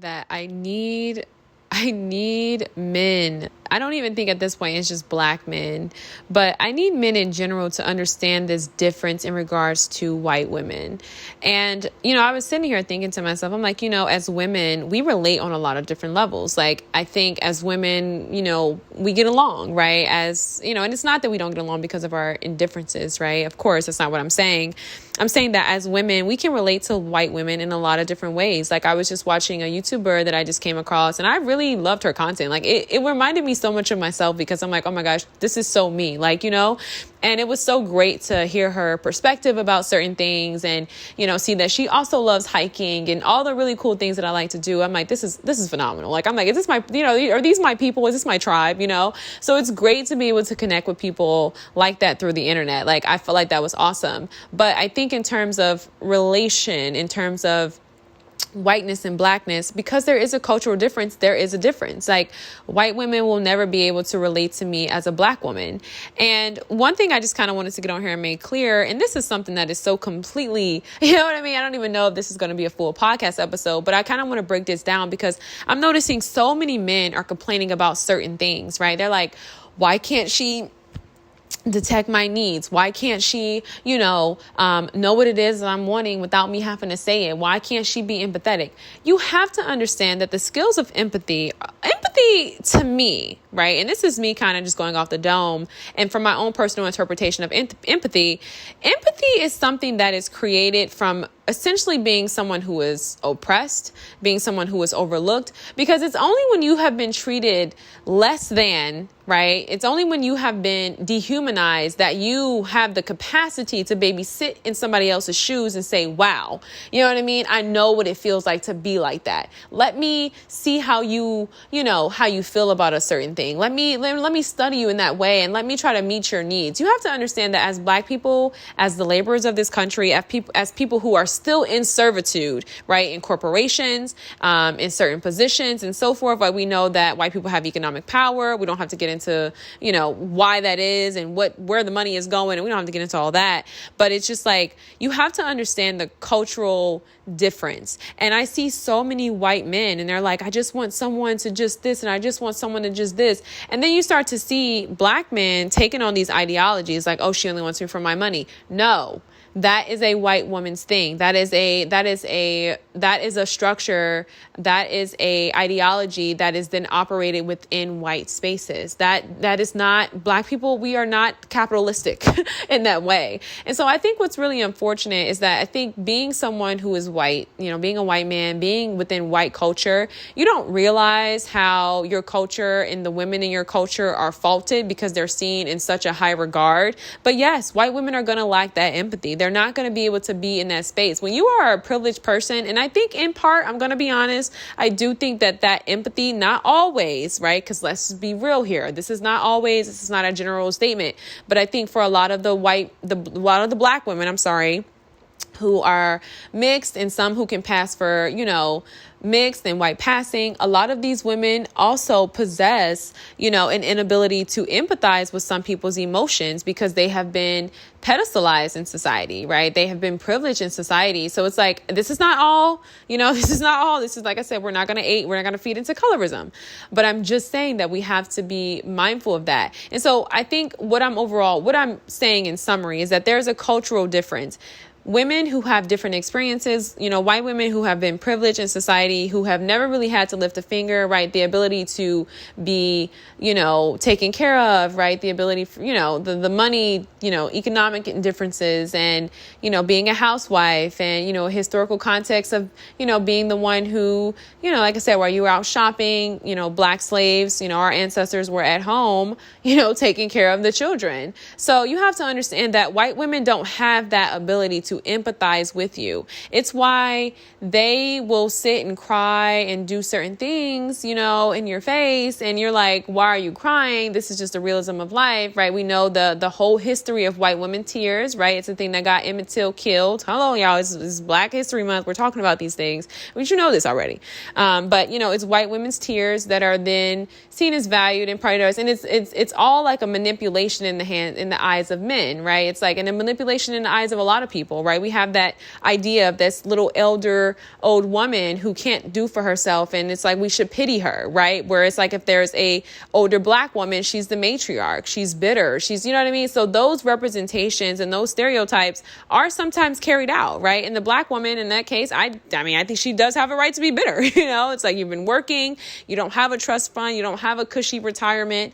that I need men. I don't even think at this point it's just black men, but I need men in general to understand this difference in regards to white women. And, I was sitting here thinking to myself, I'm like, as women, we relate on a lot of different levels. Like, I think as women, we get along, right? As, and it's not that we don't get along because of our indifferences, right? Of course, that's not what I'm saying. I'm saying that as women, we can relate to white women in a lot of different ways. Like, I was just watching a YouTuber that I just came across, and I really loved her content. Like, it reminded me so much of myself, because I'm like, oh my gosh, this is so me, and it was so great to hear her perspective about certain things, and, see that she also loves hiking and all the really cool things that I like to do. I'm like, this is phenomenal. Like, I'm like, is this my, are these my people? Is this my tribe? So it's great to be able to connect with people like that through the internet. Like, I felt like that was awesome. But I think in terms of relation, in terms of whiteness and blackness, because there is a cultural difference, there is a difference. Like, white women will never be able to relate to me as a black woman. And one thing I just kind of wanted to get on here and make clear, and this is something that is so completely, I don't even know if this is going to be a full podcast episode, but I kind of want to break this down, because I'm noticing so many men are complaining about certain things, right? They're like, why can't she detect my needs? Why can't she, know what it is that I'm wanting without me having to say it? Why can't she be empathetic? You have to understand that the skills of empathy to me, right? And this is me kind of just going off the dome, and from my own personal interpretation of empathy is something that is created from essentially being someone who is oppressed, being someone who is overlooked, because it's only when you have been treated less than, right? It's only when you have been dehumanized that you have the capacity to maybe sit in somebody else's shoes and say, wow, you know what I mean? I know what it feels like to be like that. Let me see how you feel about a certain thing. Let me study you in that way, and let me try to meet your needs. You have to understand that as black people, as the laborers of this country, as people who are still in servitude, right, in corporations, in certain positions and so forth. Like, we know that white people have economic power. We don't have to get into, why that is and where the money is going. And we don't have to get into all that. But it's just like, you have to understand the cultural difference. And I see so many white men, and they're like, I just want someone to just this, and I just want someone to just this. And then you start to see black men taking on these ideologies like, oh, she only wants me for my money. No. That is a white woman's thing. That is a structure. That is a ideology that is then operated within white spaces. That is not black people. We are not capitalistic in that way. And so I think what's really unfortunate is that I think being someone who is white, being a white man, being within white culture, you don't realize how your culture and the women in your culture are faulted because they're seen in such a high regard. But yes, white women are going to lack that empathy. They're not going to be able to be in that space. When you are a privileged person, and I think in part, I'm going to be honest, I do think that empathy, not always, right? Because let's be real here. This is not a general statement, but I think for a lot of the black women, who are mixed, and some who can pass for, mixed and white passing, a lot of these women also possess, an inability to empathize with some people's emotions because they have been pedestalized in society, right? They have been privileged in society. So it's like, this is not all, this is not all. This is, like I said, we're not going to feed into colorism. But I'm just saying that we have to be mindful of that. And so I think what I'm saying in summary is that there's a cultural difference. Women who have different experiences, white women who have been privileged in society, who have never really had to lift a finger, right? The ability to be, taken care of, right? The ability for, the money, economic differences, and, being a housewife, and, historical context of, being the one who, like I said, while you were out shopping, black slaves, our ancestors were at home, taking care of the children. So you have to understand that white women don't have that ability to empathize with you. It's why they will sit and cry and do certain things, in your face. And you're like, why are you crying? This is just the realism of life, right? We know the whole history of white women tears, right? It's a thing that got Emmett Till killed. Hello, y'all. It's Black History Month. We're talking about these things. But you know this already. But it's white women's tears that are then seen as valued and prioritized. And it's all like a manipulation in the eyes of men, right? It's like, and a manipulation in the eyes of a lot of people, right? We have that idea of this little elder old woman who can't do for herself. And it's like, we should pity her, right? Where it's like, if there's a older Black woman, she's the matriarch, she's bitter, she's, you know what I mean? So those representations and those stereotypes are sometimes carried out, right? And the Black woman in that case, I think she does have a right to be bitter. It's like, you've been working, you don't have a trust fund, you don't have a cushy retirement,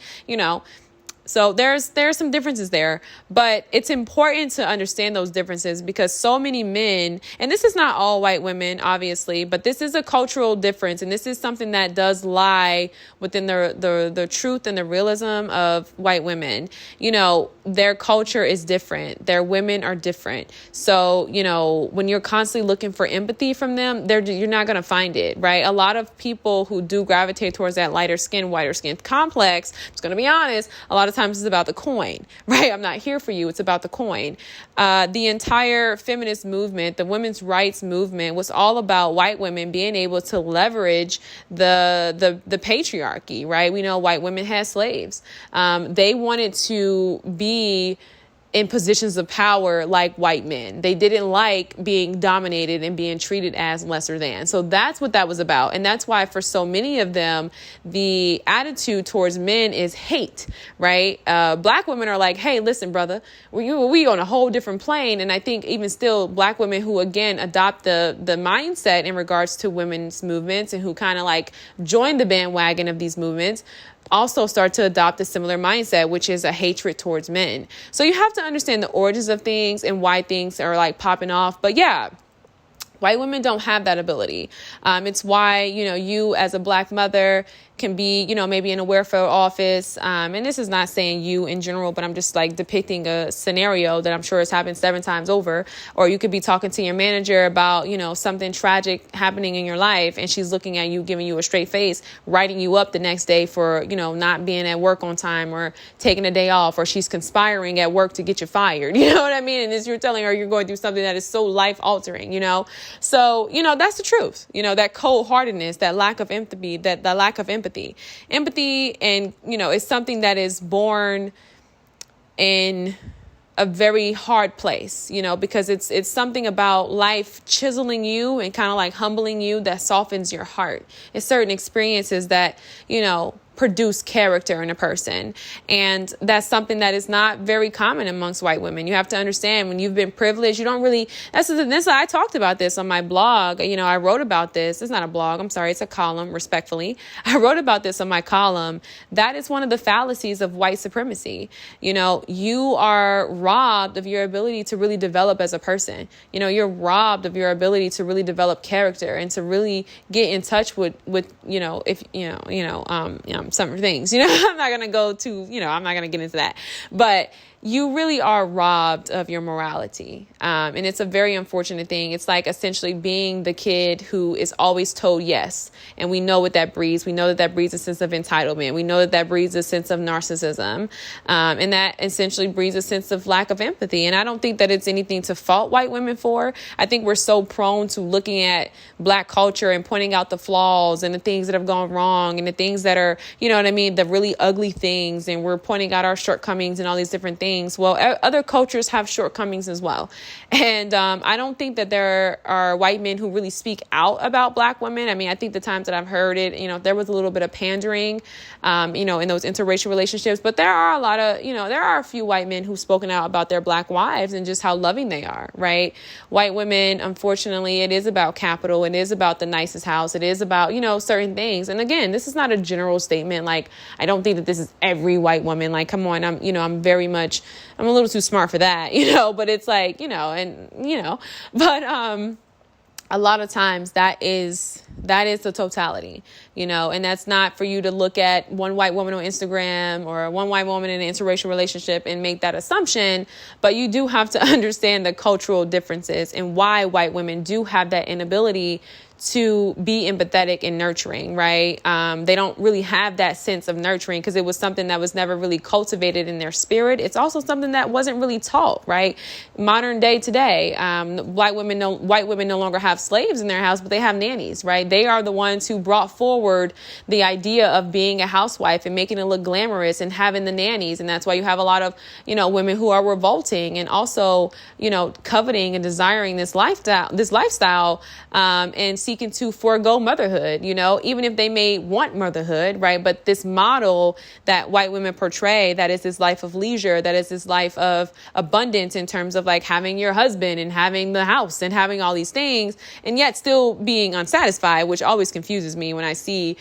So there's some differences there, but it's important to understand those differences because so many men, and this is not all white women, obviously, but this is a cultural difference. And this is something that does lie within the truth and the realism of white women. Their culture is different. Their women are different. So, when you're constantly looking for empathy from them, you're not going to find it, right? A lot of people who do gravitate towards that lighter skin, whiter skin complex, I'm just going to be honest, a lot of times it's about the coin, right? I'm not here for you. It's about the coin. The entire feminist movement, the women's rights movement, was all about white women being able to leverage the patriarchy, right? We know white women had slaves. They wanted to be in positions of power like white men. They didn't like being dominated and being treated as lesser than. So that's what that was about. And that's why for so many of them, the attitude towards men is hate, right? Black women are like, hey, listen, brother, we on a whole different plane. And I think even still Black women who, again, adopt the mindset in regards to women's movements and who kind of like join the bandwagon of these movements also start to adopt a similar mindset, which is a hatred towards men. So you have to understand the origins of things and why things are like popping off. But yeah, white women don't have that ability. It's why, you as a Black mother can be, maybe in a welfare office. And this is not saying you in general, but I'm just like depicting a scenario that I'm sure has happened 7 times over. Or you could be talking to your manager about, something tragic happening in your life. And she's looking at you, giving you a straight face, writing you up the next day for, not being at work on time or taking a day off, or she's conspiring at work to get you fired. You know what I mean? And as you're telling her you're going through something that is so life altering, So, that's the truth, that cold heartedness, that lack of empathy, that lack of empathy. Empathy, and, is something that is born in a very hard place, because it's something about life chiseling you and kind of like humbling you that softens your heart. It's certain experiences that, produce character in a person. And that's something that is not very common amongst white women. You have to understand, when you've been privileged, you don't really, I talked about this on my blog. I wrote about this. It's not a blog. I'm sorry. It's a column, respectfully. I wrote about this on my column. That is one of the fallacies of white supremacy. You are robbed of your ability to really develop as a person. You're robbed of your ability to really develop character and to really get in touch with some things, I'm not going to go to, I'm not going to get into that, but you really are robbed of your morality. And it's a very unfortunate thing. It's like essentially being the kid who is always told yes. And we know what that breeds. We know that breeds a sense of entitlement. We know that breeds a sense of narcissism. And that essentially breeds a sense of lack of empathy. And I don't think that it's anything to fault white women for. I think we're so prone to looking at Black culture and pointing out the flaws and the things that have gone wrong and the things that are, the really ugly things. And we're pointing out our shortcomings and all these different things. Well, other cultures have shortcomings as well. And I don't think that there are white men who really speak out about Black women. I think the times that I've heard it, there was a little bit of pandering, in those interracial relationships. But there are a lot of, there are a few white men who've spoken out about their Black wives and just how loving they are, right? White women, unfortunately, it is about capital. It is about the nicest house. It is about, certain things. And again, this is not a general statement. Like, I don't think that this is every white woman. Like, come on, I'm very much, I'm a little too smart for that, but it's like, but a lot of times that is the totality, and that's not for you to look at one white woman on Instagram or one white woman in an interracial relationship and make that assumption. But you do have to understand the cultural differences and why white women do have that inability to be empathetic and nurturing, right? They don't really have that sense of nurturing because it was something that was never really cultivated in their spirit. It's also something that wasn't really taught, right? Modern day today, white women no longer have slaves in their house, but they have nannies, right? They are the ones who brought forward the idea of being a housewife and making it look glamorous and having the nannies. And that's why you have a lot of, women who are revolting and also, coveting and desiring this lifestyle, and seeking to forego motherhood, even if they may want motherhood, right? But this model that white women portray, that is this life of leisure, that is this life of abundance in terms of like having your husband and having the house and having all these things, and yet still being unsatisfied, which always confuses me when I see,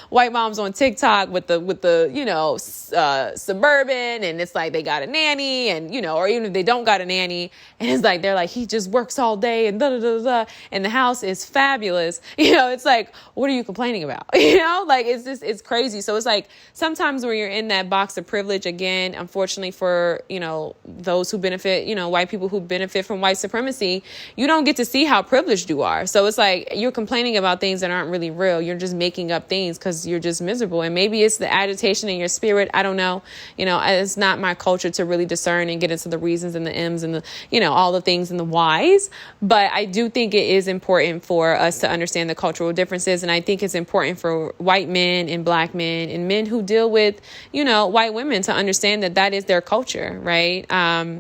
white moms on TikTok with the Suburban, and it's like they got a nanny, and, or even if they don't got a nanny, and it's like, they're like, he just works all day and da da da da, and the house is fabulous. It's like, what are you complaining about? Like, it's crazy. So it's like, sometimes when you're in that box of privilege, again, unfortunately for, those who benefit, white people who benefit from white supremacy, you don't get to see how privileged you are. So it's like, you're complaining about things that aren't really real. You're just making up things because you're just miserable. And maybe it's the agitation in your spirit. I don't know. It's not my culture to really discern and get into the reasons and the M's and the, all the things and the whys. But I do think it is important for us to understand the cultural differences. And I think it's important for white men and black men and men who deal with, white women to understand that that is their culture, right?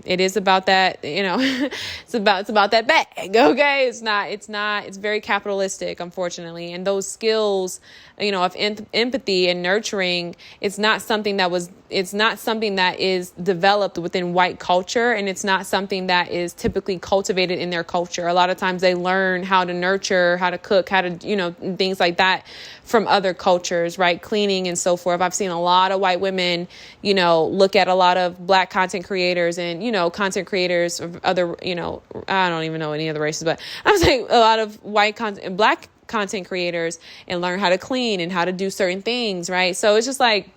It is about that, it's about that bag. Okay. It's very capitalistic, unfortunately. And those skills, of empathy and nurturing, it's not something that is developed within white culture. And it's not something that is typically cultivated in their culture. A lot of times they learn how to nurture, how to cook, how to, things like that from other cultures, right? Cleaning and so forth. I've seen a lot of white women, look at a lot of black content creators and, content creators of other, I don't even know any other races, but I'm saying a lot of black content creators and learn how to clean and how to do certain things, right? So it's just like,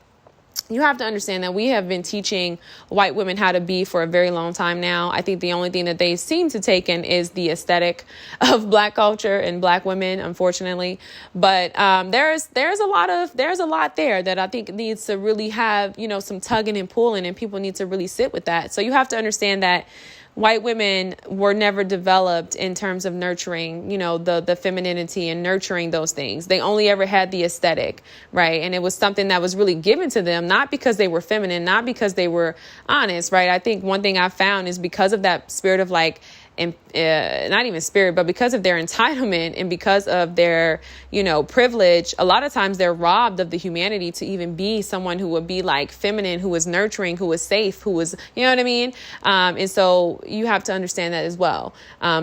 you have to understand that we have been teaching white women how to be for a very long time now. I think the only thing that they seem to take in is the aesthetic of black culture and black women, unfortunately. But there's a lot there that I think needs to really have, some tugging and pulling, and people need to really sit with that. So you have to understand that white women were never developed in terms of nurturing, the femininity and nurturing those things. They only ever had the aesthetic, right? And it was something that was really given to them, not because they were feminine, not because they were honest, right? I think one thing I found is because of that spirit of like, and not even spirit, but because of their entitlement and because of their, privilege, a lot of times they're robbed of the humanity to even be someone who would be like feminine, who was nurturing, who was safe, who was, you know what I mean? And so you have to understand that as well.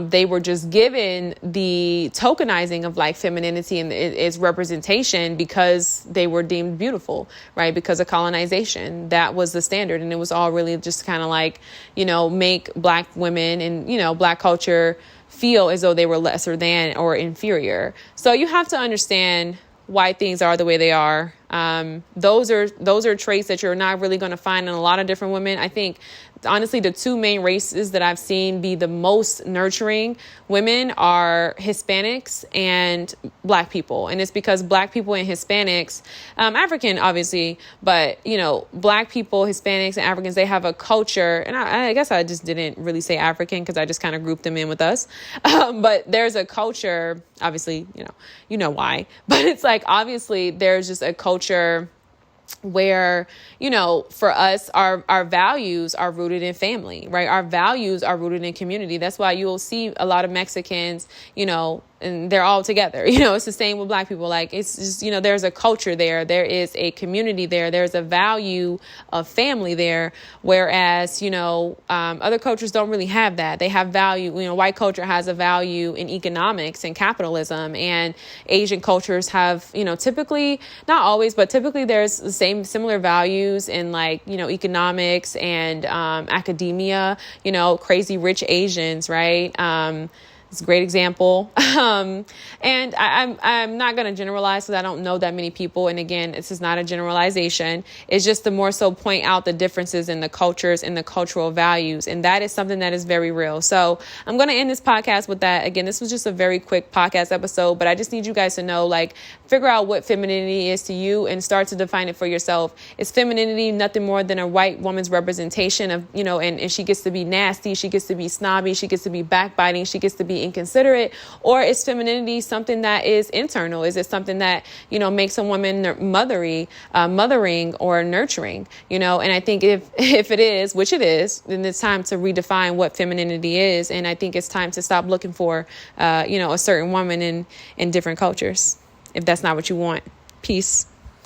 They were just given the tokenizing of like femininity and its representation because they were deemed beautiful, right? Because of colonization, that was the standard. And it was all really just kind of like, make black women and, black culture feel as though they were lesser than or inferior. So you have to understand why things are the way they are. Those are traits that you're not really going to find in a lot of different women. I think, honestly, the two main races that I've seen be the most nurturing women are Hispanics and black people. And it's because black people and Hispanics, African, obviously, but, black people, Hispanics and Africans, they have a culture. And I guess I just didn't really say African because I just kind of grouped them in with us. But there's a culture, obviously, you know why, but it's like, obviously there's just a culture where, for us, our values are rooted in family, right? Our values are rooted in community. That's why you'll see a lot of Mexicans, and they're all together. It's the same with black people. Like, it's just, there's a culture there. There is a community there. There's a value of family there. Whereas, other cultures don't really have that. They have value. White culture has a value in economics and capitalism, and Asian cultures have, typically, not always, but typically there's the similar values in like, economics and academia, crazy rich Asians, right? It's a great example. And I'm not going to generalize because I don't know that many people. And again, this is not a generalization. It's just to more so point out the differences in the cultures and the cultural values. And that is something that is very real. So I'm going to end this podcast with that. Again, this was just a very quick podcast episode, but I just need you guys to know, like, figure out what femininity is to you and start to define it for yourself. Is femininity nothing more than a white woman's representation of, and she gets to be nasty, she gets to be snobby, she gets to be backbiting, she gets to be inconsiderate? Or is femininity something that is internal? Is it something that, makes a woman mothering or nurturing, and I think if it is, which it is, then it's time to redefine what femininity is. And I think it's time to stop looking for, a certain woman in different cultures, if that's not what you want. Peace.